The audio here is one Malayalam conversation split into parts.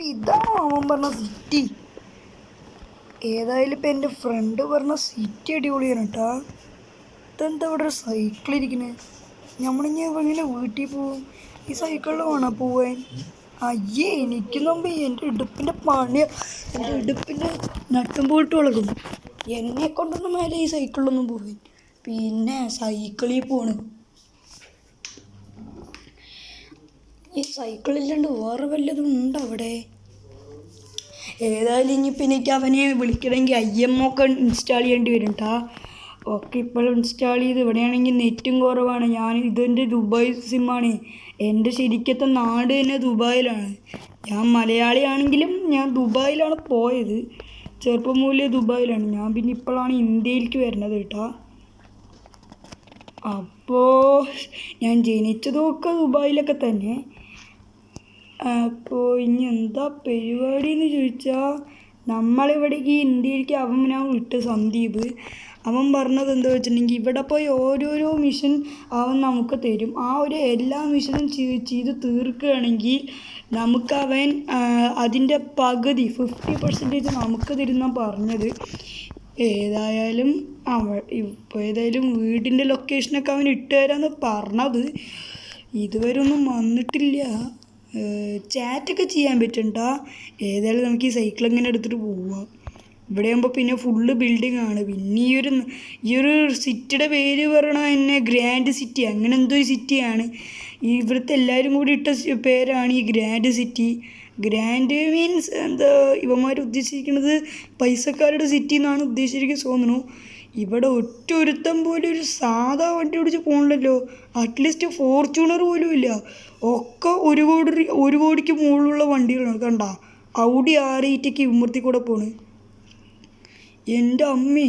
ഇതാണ് അവൻ പറഞ്ഞ സിറ്റി. ഏതായാലും ഇപ്പം എൻ്റെ ഫ്രണ്ട് പറഞ്ഞ സിറ്റി അടിപൊളിയാണ് കേട്ടോ. ഇതെന്താ ഇവിടെ ഒരു സൈക്കിൾ ഇരിക്കുന്നത്? നമ്മളിങ്ങനെ ഇങ്ങനെ വീട്ടിൽ പോവും, ഈ സൈക്കിളിൽ വേണം പോവാൻ. അയ്യേ, എനിക്ക് മുമ്പ് എൻ്റെ ഇടുപ്പിൻ്റെ പണി, എൻ്റെ ഇടുപ്പിൻ്റെ നട്ടും പോയിട്ട് വളരും. എന്നെ കൊണ്ടൊന്നും മേലെ ഈ സൈക്കിളിലൊന്നും പോവാൻ. പിന്നെ സൈക്കിളിൽ പോണ്. ഈ സൈക്കിളില്ലാണ്ട് വേറെ വല്ലതും ഉണ്ടോ അവിടെ? ഏതായാലും ഇനിയിപ്പോൾ എനിക്ക് അവനെ വിളിക്കണമെങ്കിൽ IMO ഒക്കെ ഇൻസ്റ്റാൾ ചെയ്യേണ്ടി വരും കേട്ടോ. ഓക്കെ, ഇപ്പോൾ ഇൻസ്റ്റാൾ ചെയ്ത്. ഇവിടെയാണെങ്കിൽ നെറ്റും കുറവാണ്. ഇതെൻ്റെ ദുബായ് സിമ്മാണ്. എൻ്റെ ശരിക്കത്തെ നാട് തന്നെ ദുബായിലാണ്. ഞാൻ മലയാളിയാണെങ്കിലും ഞാൻ ദുബായിലാണ് പോയത്. ചെറുപ്പം മുതലേ ദുബായിലാണ് ഞാൻ. പിന്നെ ഇപ്പോഴാണ് ഇന്ത്യയിലേക്ക് വരുന്നത് കേട്ടോ. അപ്പോൾ ഞാൻ ജനിച്ചതൊക്കെ ദുബായിലൊക്കെ തന്നെ. അപ്പോൾ ഇനി എന്താ പരിപാടി എന്ന് ചോദിച്ചാൽ, നമ്മളിവിടേക്ക് ഇന്ത്യയിലേക്ക് ഞാൻ വിട്ട് സന്ദീപ്. അവൻ പറഞ്ഞത് എന്താ വെച്ചിട്ടുണ്ടെങ്കിൽ, ഇവിടെ പോയി ഓരോരോ മിഷൻ അവൻ നമുക്ക് തരും. ആ ഒരു എല്ലാ മിഷനും ചെയ്ത് തീർക്കുകയാണെങ്കിൽ നമുക്ക് അവൻ അതിൻ്റെ പകുതി 50% നമുക്ക് തരുന്നാണ് പറഞ്ഞത്. ഏതായാലും ഏതായാലും വീടിൻ്റെ ലൊക്കേഷനൊക്കെ അവൻ ഇട്ട് തരാമെന്ന് പറഞ്ഞത്. ഇതുവരെ ഒന്നും വന്നിട്ടില്ല. ചാറ്റൊക്കെ ചെയ്യാൻ പറ്റുന്നുണ്ടോ? ഏതായാലും നമുക്ക് ഈ സൈക്കിൾ ഇങ്ങനെ എടുത്തിട്ട് പോവാം. ഇവിടെ ആകുമ്പോൾ പിന്നെ ഫുള്ള് ബിൽഡിംഗ് ആണ്. പിന്നെ ഈ ഒരു സിറ്റിയുടെ പേര് പറയണത് തന്നെ ഗ്രാൻഡ് സിറ്റി, അങ്ങനെ എന്തോ ഒരു സിറ്റിയാണ്. ഇവിടുത്തെ എല്ലാവരും കൂടി ഇട്ട പേരാണ് ഈ ഗ്രാൻഡ് സിറ്റി. ഗ്രാൻഡ് മീൻസ് എന്താ, ഇവന്മാർ ഉദ്ദേശിക്കുന്നത് പൈസക്കാരുടെ സിറ്റി എന്നാണ് ഉദ്ദേശിച്ചിരിക്കുന്നത് തോന്നുന്നു. ഇവിടെ ഒരുത്തം പോലും ഒരു സാധാ വണ്ടി ഓടിച്ച് പോകണില്ലല്ലോ. അറ്റ്ലീസ്റ്റ് ഫോർച്യൂണർ പോലും ഇല്ല. ഒക്കെ 1 കോടിക്ക് മുകളിലുള്ള വണ്ടികളാണ്. കണ്ട, ഔഡി R8 ഇമ്മർത്തി കൂടെ പോണ്. എൻ്റെ അമ്മേ,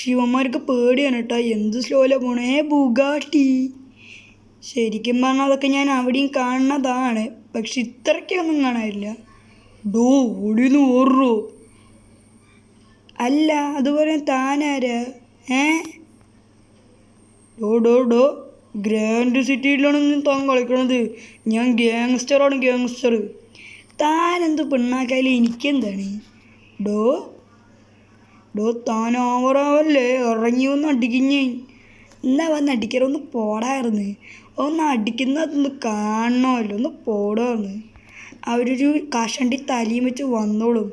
ശിവന്മാർക്ക് പേടിയാണ് കേട്ടോ. എന്ത് സ്ലോയിലാണ് പോണേ. ബുഗാട്ടി. ശരിക്കും പറഞ്ഞാൽ അതൊക്കെ ഞാൻ അവിടെയും കാണുന്നതാണ്, പക്ഷെ ഇത്രയ്ക്കൊന്നും കാണാനില്ല. ഓടിന്ന് ഓർറോ. അല്ല, അതുപോലെ താനാരാ? ഡോ ഗ്രാൻഡ് സിറ്റിയിലാണ് താൻ കളിക്കണത്. ഞാൻ ഗ്യാങ്സ്റ്ററാണ്, ഗ്യാങ്സ്റ്റർ. താനെന്ത് പെണ്ണാക്കായാലും എനിക്കെന്താണ്? താൻ ഓവറാവല്ലേ? ഇറങ്ങി ഒന്ന് അടിക്കുന്നേ. എന്നാ വന്ന് അടിക്കാറ്? ഒന്ന് പോടായിരുന്നു. ഒന്ന് അടിക്കുന്നതൊന്ന് കാണണമല്ലോ. ഒന്ന് പോടാന്ന്. അവരൊരു കഷണ്ടി തലയും വെച്ച് വന്നോളും.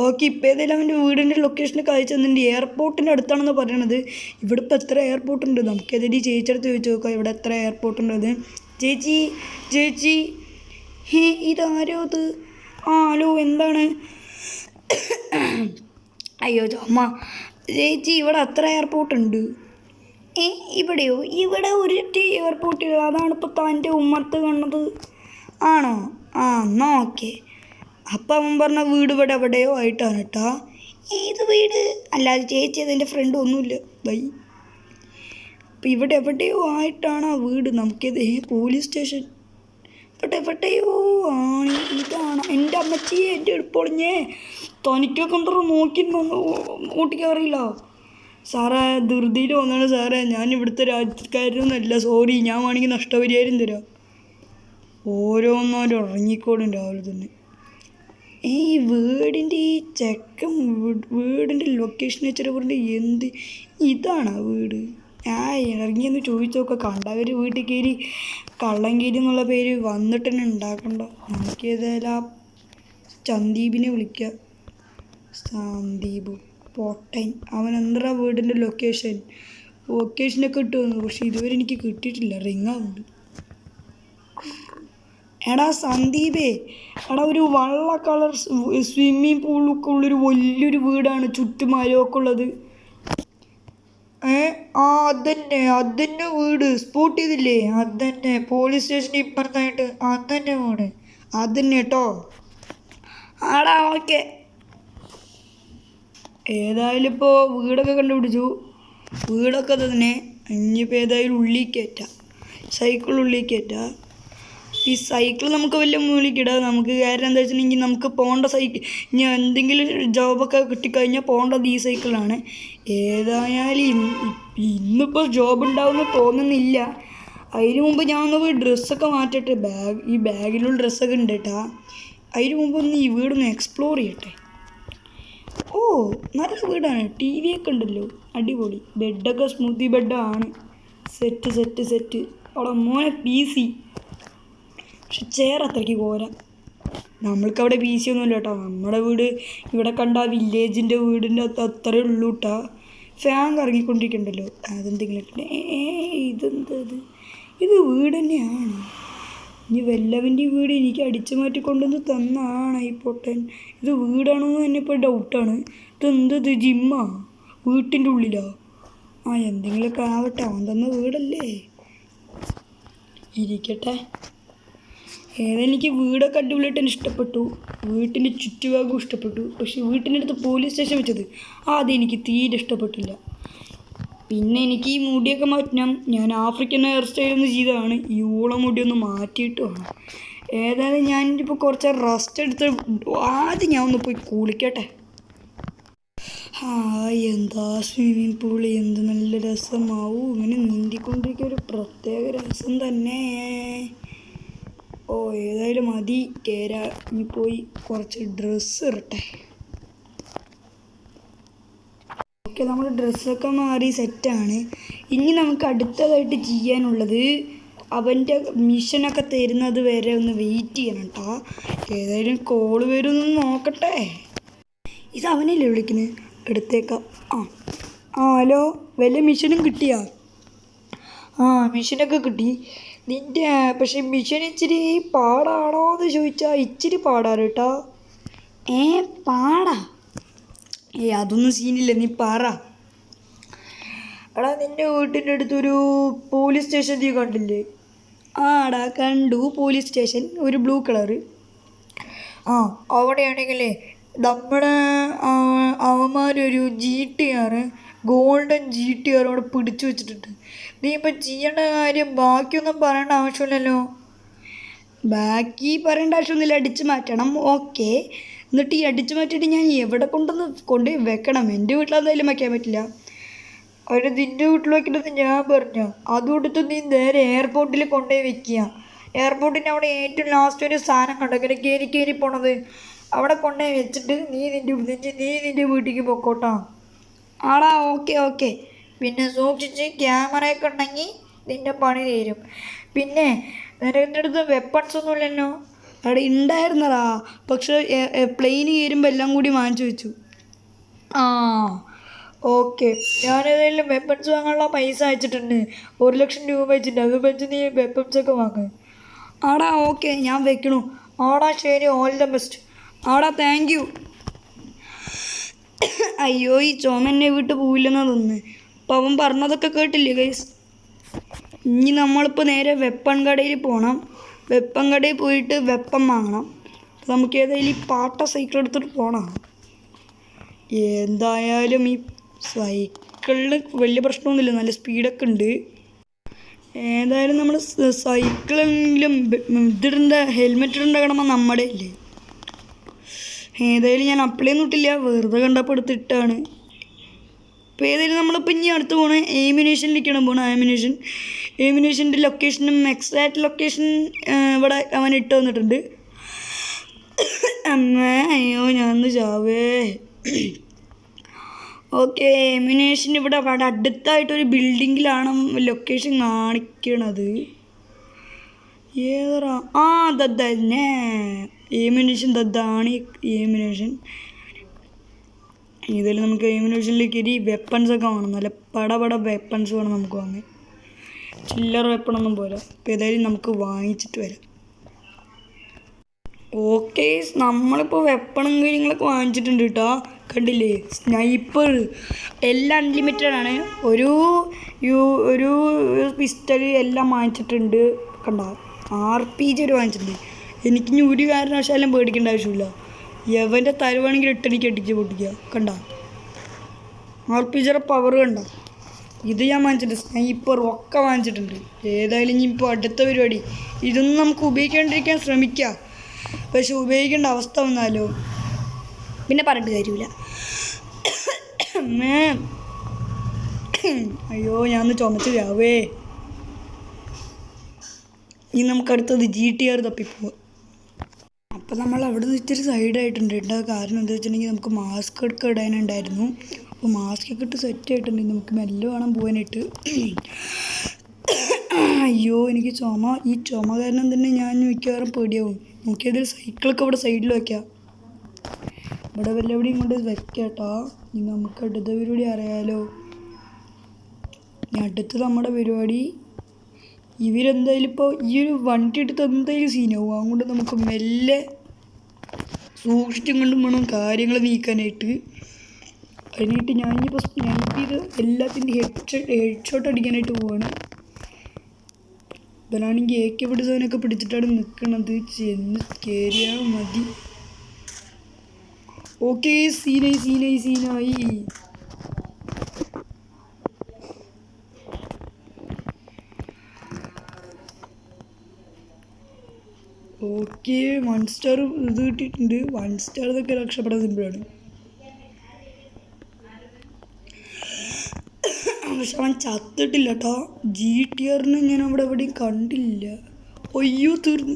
ഓക്കെ, ഇപ്പോൾ ഏതായാലും അവൻ്റെ വീടിൻ്റെ ലൊക്കേഷനൊക്കെ അയച്ചു തന്നിട്ടുണ്ട്. എയർപോർട്ടിൻ്റെ അടുത്താണെന്ന് പറയണത്. ഇവിടെ ഇപ്പോൾ എത്ര എയർപോർട്ടുണ്ട്? നമുക്കേതായാലും ഈ ചേച്ചിയുടെ ചോദിച്ചു നോക്കാം ഇവിടെ എത്ര എയർപോർട്ടുണ്ടത്. ചേച്ചി ഇതാരോ അത്? ഹലോ, എന്താണ്? അയ്യോ ചുമ. ചേച്ചി, ഇവിടെ എത്ര എയർപോർട്ടുണ്ട്? ഇവിടെയോ? ഇവിടെ ഒരൊറ്റ എയർപോർട്ടുള്ള, അതാണ് ഇപ്പോൾ തൻ്റെ ഉമ്മർത്ത് കണ്ടത്. ആണോ? എന്നാൽ ഓക്കെ. അപ്പം അവൻ പറഞ്ഞ വീട് ഇവിടെ എവിടെയോ ആയിട്ടാണ് കേട്ടോ. ഏത് വീട്? അല്ലാതെ ചേച്ചി അതെൻ്റെ ഫ്രണ്ട് ഒന്നുമില്ല. ബൈ. അപ്പം ഇവിടെ എവിടെയോ ആയിട്ടാണ് ആ വീട്. നമുക്കിത് പോലീസ് സ്റ്റേഷൻ ഇവിടെ എവിടെയോ ആണ്. ഇതാണ് എൻ്റെ അമ്മച്ചിയെ. എൻ്റെ എടുപ്പൊളിഞ്ഞേ. തനിക്കൊക്കെ എന്തോ നോക്കി ഓട്ടിക്കാറില്ല സാറേ. ധൃതിയിൽ വന്നാണ് സാറേ. ഞാൻ ഇവിടുത്തെ രാജ്യക്കാരനൊന്നുമല്ല. സോറി. ഞാൻ വേണമെങ്കിൽ നഷ്ടപരിഹാരം തരാം. ഓരോന്നോരോ ഇറങ്ങിക്കോടും രാവിലെ തന്നെ. ഈ വീടിൻ്റെ ഈ ചെക്കൻ വീടിൻ്റെ ലൊക്കേഷൻ വെച്ചിട്ട് പറഞ്ഞിട്ട് എന്ത് ഇതാണ് ആ വീട്? ഇറങ്ങിയെന്ന് ചോദിച്ചു നോക്കാം. കണ്ടവർ വീട്ടിൽ കയറി കള്ളൻകേരി എന്നുള്ള പേര് വന്നിട്ട് തന്നെ ഉണ്ടാക്കണ്ട. നമുക്ക് ഏതായാലും ആ സന്ദീപിനെ വിളിക്കാം. സന്ദീപ് പൊട്ടൻ. അവൻ എന്താ വീടിൻ്റെ ലൊക്കേഷനൊക്കെ കിട്ടുമെന്ന്, പക്ഷെ ഇതുവരെ എനിക്ക് കിട്ടിയിട്ടില്ല. റിങ്ങാവുണ്ട്. എടാ സന്ദീപേ, ഒരു വെള്ള കളർ സ്വിമ്മിങ് പൂളൊക്കെ ഉള്ളൊരു വലിയൊരു വീടാണ്, ചുറ്റുമരമൊക്കെ ഉള്ളത്. അതന്നെ വീട്. സ്പോട്ട് ചെയ്തില്ലേ? അതന്നെ പോലീസ് സ്റ്റേഷൻ്റെ ഇപ്പുറത്തായിട്ട്. അതന്നെ വീട്. അതന്നെ കേട്ടോ. ഓക്കെ. ഏതായാലും ഇപ്പോൾ വീടൊക്കെ കണ്ടുപിടിച്ചു. വീടൊക്കെ തന്നെ. ഇനിയിപ്പോൾ ഏതായാലും ഉള്ളിൽ കയറ്റാം. സൈക്കിൾ ഉള്ളിൽ കയറ്റാം. ഈ സൈക്കിൾ നമുക്ക് വലിയ മൂലിക്കിടാം. നമുക്ക് കാര്യം എന്താ വെച്ചിട്ടുണ്ടെങ്കിൽ, നമുക്ക് പോകേണ്ട ഇനി എന്തെങ്കിലും ജോബൊക്കെ കിട്ടിക്കഴിഞ്ഞാൽ പോകേണ്ടത് ഈ സൈക്കിളാണ്. ഏതായാലും ഇന്നിപ്പോൾ ജോബ് ഉണ്ടാവുമെന്ന് തോന്നുന്നില്ല. അതിന് മുമ്പ് ഞാൻ ഒന്ന് പോയി ഡ്രസ്സൊക്കെ മാറ്റട്ടെ. ഈ ബാഗിലുള്ള ഡ്രസ്സൊക്കെ ഉണ്ട് കേട്ടാ. അതിന് മുമ്പ് ഒന്ന് ഈ വീടൊന്ന് എക്സ്പ്ലോർ ചെയ്യട്ടെ. ഓ നല്ല വീടാണ്. ടി വി ഒക്കെ ഉണ്ടല്ലോ, അടിപൊളി. ബെഡൊക്കെ സ്മൂത്തി ബെഡാണ്. സെറ്റ്. അവിടെ മോനെ PC. പക്ഷെ ചെയർ അത്രയ്ക്ക് പോരാ. നമ്മൾക്കവിടെ PC ഒന്നുമില്ല കേട്ടോ. നമ്മുടെ വീട് ഇവിടെ കണ്ട വില്ലേജിൻ്റെ വീടിൻ്റെ അത്രേ ഉള്ളൂ കേട്ടോ. ഫാൻ കറങ്ങിക്കൊണ്ടിരിക്കണ്ടല്ലോ, അതെന്തെങ്കിലും. ഇതെന്തത്? ഇത് വീട് തന്നെയാണ്. ഇനി വല്ലവൻ്റെ വീട് എനിക്ക് അടിച്ചു മാറ്റി കൊണ്ടുവന്ന് തന്നാണ് ഈ പൊട്ടൻ. ഇത് വീടാണോ എന്ന് തന്നെ ഇപ്പോൾ ഡൗട്ടാണ്. ഇതെന്തത്? ജിമ്മാ? വീട്ടിൻ്റെ ഉള്ളിലാ? എന്തെങ്കിലുമൊക്കെ ആവട്ടെ, അവൻ തന്ന വീടല്ലേ, ഇരിക്കട്ടെ. ഏതായാലും എനിക്ക് വീടൊക്കെ അടിപൊളിയായിട്ട് തന്നെ ഇഷ്ടപ്പെട്ടു. വീട്ടിൻ്റെ ചുറ്റുഭാഗവും ഇഷ്ടപ്പെട്ടു. പക്ഷെ വീട്ടിൻ്റെ അടുത്ത് പോലീസ് സ്റ്റേഷൻ വെച്ചത് അതെനിക്ക് തീരെ ഇഷ്ടപ്പെട്ടില്ല. പിന്നെ എനിക്ക് ഈ മുടിയൊക്കെ മാറ്റണം. ഞാൻ ആഫ്രിക്കൻ ഹെയർ സ്റ്റൈലൊന്ന് ചെയ്തതാണ്. ഈ മുടിയൊന്ന് മാറ്റിയിട്ട് വേണം. ഏതായാലും ഞാനിപ്പോൾ കുറച്ച് റെസ്റ്റ് എടുത്ത് ആദ്യം ഞാൻ ഒന്ന് പോയി കുളിക്കട്ടെ. എന്താ സ്വിമ്മിങ് പൂള്, എന്ത് നല്ല രസമാവും. ഇങ്ങനെ നീന്തിക്കൊണ്ടിരിക്കുക, ഒരു പ്രത്യേക രസം തന്നെ. ഏതായാലും മതി കയറാ. ഇനി പോയി കുറച്ച് ഡ്രസ്സ് ഇറട്ടെ. ഓക്കെ, നമ്മൾ ഡ്രസ്സൊക്കെ മാറി സെറ്റാണ്. ഇനി നമുക്ക് അടുത്തതായിട്ട് ചെയ്യാനുള്ളത് അവൻ്റെ മിഷനൊക്കെ തരുന്നത് വരെ ഒന്ന് വെയിറ്റ് ചെയ്യണം കേട്ടോ. ഏതായാലും കോള് വരുമെന്ന് നോക്കട്ടെ. ഇത് അവനല്ലേ വിളിക്കുന്നത്? എടുത്തേക്കാം. ഹലോ, വല്ല മിഷനും കിട്ടിയാ? മിഷനൊക്കെ കിട്ടി. നിൻ്റെ പക്ഷേ മിഷൻ ഇച്ചിരി പാടാണോ എന്ന് ചോദിച്ചാൽ ഇച്ചിരി പാടാണ് കേട്ടോ. പാടാ? അതൊന്നും സീനില്ല, നീ പറ. എടാ, നിൻ്റെ വീട്ടിൻ്റെ അടുത്തൊരു പോലീസ് സ്റ്റേഷൻ നീ കണ്ടില്ലേ? എടാ കണ്ടു, പോലീസ് സ്റ്റേഷൻ, ഒരു ബ്ലൂ കളറ്. അവിടെയാണെങ്കിലേ നമ്മുടെ അവന്മാരൊരു GTR, ഗോൾഡൻ GTR അവിടെ പിടിച്ചു വെച്ചിട്ടുണ്ട്. നീ ഇപ്പം ചെയ്യേണ്ട കാര്യം ബാക്കിയൊന്നും പറയേണ്ട ആവശ്യമില്ലല്ലോ. ബാക്കി പറയേണ്ട ആവശ്യമൊന്നുമില്ല, അടിച്ചു മാറ്റണം. ഓക്കെ, എന്നിട്ട് ഈ അടിച്ചു മാറ്റിയിട്ട് ഞാൻ എവിടെ കൊണ്ടുപോയി വെക്കണം? എൻ്റെ വീട്ടിലെന്തായാലും വയ്ക്കാൻ പറ്റില്ല. അവർ നിൻ്റെ വീട്ടിൽ വയ്ക്കണമെന്ന് ഞാൻ പറഞ്ഞു. അതുകൊടുത്ത് നീ നേരെ എയർപോർട്ടിൽ കൊണ്ടുപോയി വെക്കുക. എയർപോർട്ടിൻ്റെ അവിടെ ഏറ്റവും ലാസ്റ്റ് ഒരു സാധനം കണ്ടോ, ഇങ്ങനെ കയറി പോണത്, അവിടെ കൊണ്ടുപോയി വെച്ചിട്ട് നീ നിൻ്റെ വീട്ടിലേക്ക് പൊക്കോട്ടാ. ഓക്കെ. പിന്നെ സൂക്ഷിച്ച് ക്യാമറയൊക്കെ ഉണ്ടെങ്കിൽ നിൻ്റെ പണി തീരും. പിന്നെ നിൻ്റെ അടുത്ത് വെപ്പൺസ് ഒന്നും ഇല്ലല്ലോ? അവിടെ ഉണ്ടായിരുന്നടാ, പക്ഷെ പ്ലെയിന് കയറുമ്പോൾ എല്ലാം കൂടി വാങ്ങിച്ചു വെച്ചു. ഓക്കെ, ഞാനേതായാലും വെപ്പൺസ് വാങ്ങാനുള്ള പൈസ അയച്ചിട്ടുണ്ട്. 1 ലക്ഷം രൂപ വെച്ചിട്ടുണ്ട്. അത് വെച്ച് നീ വെപ്പൺസൊക്കെ വാങ്ങ്. ഓക്കെ, ഞാൻ വെക്കണു. ശരി, all the best. Thank you. അയ്യോ, ഈ ചുമ എന്നെ വിട്ട് പോവില്ലെന്നാണ് തോന്നുന്നത്. അപ്പോൾ അവൻ പറഞ്ഞതൊക്കെ കേട്ടില്ലേ ഗൈസ്? ഇനി നമ്മളിപ്പോൾ നേരെ വെപ്പൺ കടയിൽ പോകണം. വെപ്പൺ കടയിൽ പോയിട്ട് വെപ്പൺ വാങ്ങണം. നമുക്ക് ഏതായാലും ഈ പാട്ട സൈക്കിൾ എടുത്തിട്ട് പോകണം. എന്തായാലും ഈ സൈക്കിളിന് വലിയ പ്രശ്നമൊന്നുമില്ല, നല്ല സ്പീഡൊക്കെ ഉണ്ട്. ഏതായാലും നമ്മൾ സൈക്കിളെങ്കിലും ഹെൽമെറ്റ് ഇടേണ്ട കിടമ്പോൾ നമ്മുടെ ഇല്ലേ. ഏതായാലും ഞാൻ അപ്ലൈ ഒന്നും ഇട്ടില്ല, വെറുതെ കണ്ടപ്പോൾ എടുത്തിട്ടാണ്. അപ്പോൾ ഏതായാലും നമ്മളിപ്പോൾ ഇനി അടുത്ത് പോകണേ എയിമിനേഷനിലേക്കാണ് പോകണം. എയിമിനേഷൻ്റെ ലൊക്കേഷനും എക്സാക്റ്റ് ലൊക്കേഷൻ ഇവിടെ അവൻ ഇട്ട് തന്നിട്ടുണ്ട്. അയ്യോ, ഞാനൊന്ന് ചാവേ. ഓക്കെ, എയിമിനേഷൻ ഇവിടെ അടുത്തായിട്ടൊരു ബിൽഡിങ്ങിലാണ് ലൊക്കേഷൻ കാണിക്കണത്. ഏതാ? തന്നെ എയിമിനേഷൻ. ദദ്ദാണ് എയിമിനേഷൻ. ഇതിൽ നമുക്ക് എയിമിനേഷനിലേക്ക് ഇരി വെപ്പൺസൊക്കെ വേണം. നല്ല പടപട വെപ്പൺസ് വേണം നമുക്ക് വാങ്ങാൻ. ചില്ലറ വെപ്പണൊന്നും പോരാ. അപ്പോൾ ഏതായാലും നമുക്ക് വാങ്ങിച്ചിട്ട് വരാം. ഓക്കെ, നമ്മളിപ്പോൾ വെപ്പണും കാര്യങ്ങളൊക്കെ വാങ്ങിച്ചിട്ടുണ്ട് കേട്ടോ. കണ്ടില്ലേ, സ്നൈപ്പർ എല്ലാം അൺലിമിറ്റഡ് ആണ്. ഒരു പിസ്റ്റൾ എല്ലാം വാങ്ങിച്ചിട്ടുണ്ട്. കണ്ട, RPG ഒരു വാങ്ങിച്ചിട്ടുണ്ട്. എനിക്കിനി ഒരു കാരണവശാലും പേടിക്കേണ്ട ആവശ്യമില്ല. യവൻ്റെ തലവാണെങ്കിൽ 8 അടിക്ക് അടിച്ച് പൊട്ടിക്കുക. കണ്ട, RPG പവർ കണ്ട. ഇത് ഞാൻ വാങ്ങിച്ചിട്ടുണ്ട്. സ്നൈപ്പർ ഒക്കെ വാങ്ങിച്ചിട്ടുണ്ട്. ഏതായാലും ഇനി ഇപ്പോൾ അടുത്ത പരിപാടി ഇതൊന്നും നമുക്ക് ഉപയോഗിക്കാണ്ടിരിക്കാൻ ശ്രമിക്കാം. പക്ഷെ ഉപയോഗിക്കേണ്ട അവസ്ഥ വന്നാലോ പിന്നെ പറഞ്ഞിട്ട് കാര്യമില്ല. അയ്യോ, ഞാനൊന്ന് ചുമച്ച് ചാവേ. ഇനി നമുക്ക് അടുത്തത് GTR തപ്പിപ്പോവാം. അപ്പോൾ നമ്മൾ അവിടെ നിന്ന് ഇച്ചിരി സൈഡായിട്ടുണ്ട് കേട്ടോ. കാരണം എന്താ വെച്ചിട്ടുണ്ടെങ്കിൽ നമുക്ക് മാസ്ക് ഒക്കെ ഇടാനുണ്ടായിരുന്നു. അപ്പോൾ മാസ്ക് ഒക്കെ ഇട്ട് സെറ്റ് ആയിട്ടുണ്ടെങ്കിൽ നമുക്ക് മെല്ലെ വേണം പോകാനായിട്ട്. അയ്യോ എനിക്ക് ഈ ചുമ കാരണം തന്നെ ഞാൻ മിക്കവാറും പേടിയാവും. നോക്കിയതിൽ സൈക്കിളൊക്കെ ഇവിടെ സൈഡിൽ വയ്ക്കാം. ഇവിടെ വല്ലവിടെയും കൊണ്ട് വെക്കാം കേട്ടോ. ഇനി നമുക്ക് അടുത്ത പരിപാടി അറിയാലോ. ഇനി അടുത്ത് നമ്മുടെ പരിപാടി ഇവരെന്തായാലും ഇപ്പോൾ ഈ ഒരു വണ്ടി എടുത്ത് എന്തായാലും സീനാവും. അതുകൊണ്ട് നമുക്ക് മെല്ലെ സൂക്ഷിച്ചും കൊണ്ടും വേണം കാര്യങ്ങൾ നീക്കാനായിട്ട്. അതിനായിട്ട് ഞാനിപ്പോൾ സ്നൈപ്പ് ചെയ്ത് എല്ലാത്തിൻ്റെ ഹെഡ് ഷോട്ട് അടിക്കാനായിട്ട് പോവാണ്. ഇവനാണെങ്കിൽ AK-47 പിടിച്ചിട്ടാണ് നിൽക്കുന്നത്. ചെന്ന് കയറിയാൽ മതി. ഓക്കെ, സീനായി. ഓക്കെ, 1 സ്റ്റാർ ഇത് കിട്ടിയിട്ടുണ്ട്. 1 സ്റ്റാർ ഇതൊക്കെ രക്ഷപ്പെടാൻ സിമ്പിളാണ്. പക്ഷെ അവൻ ചത്തിട്ടില്ല കേട്ടോ. GTRനെ ഞാൻ അവിടെ എവിടെയും കണ്ടില്ല. അയ്യോ തീർന്നു.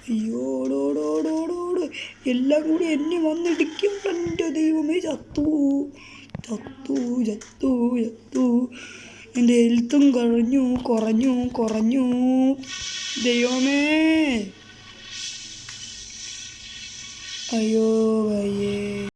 അയ്യോ ഓടോട് എല്ലാം കൂടി എന്നെ വന്നിടിക്കും. എൻ്റെ ദൈവമേ, ചത്തു. എൻ്റെ ഹെൽത്തും കുറഞ്ഞു. ദൈവമേ, അയ്യോ വയ്യേ.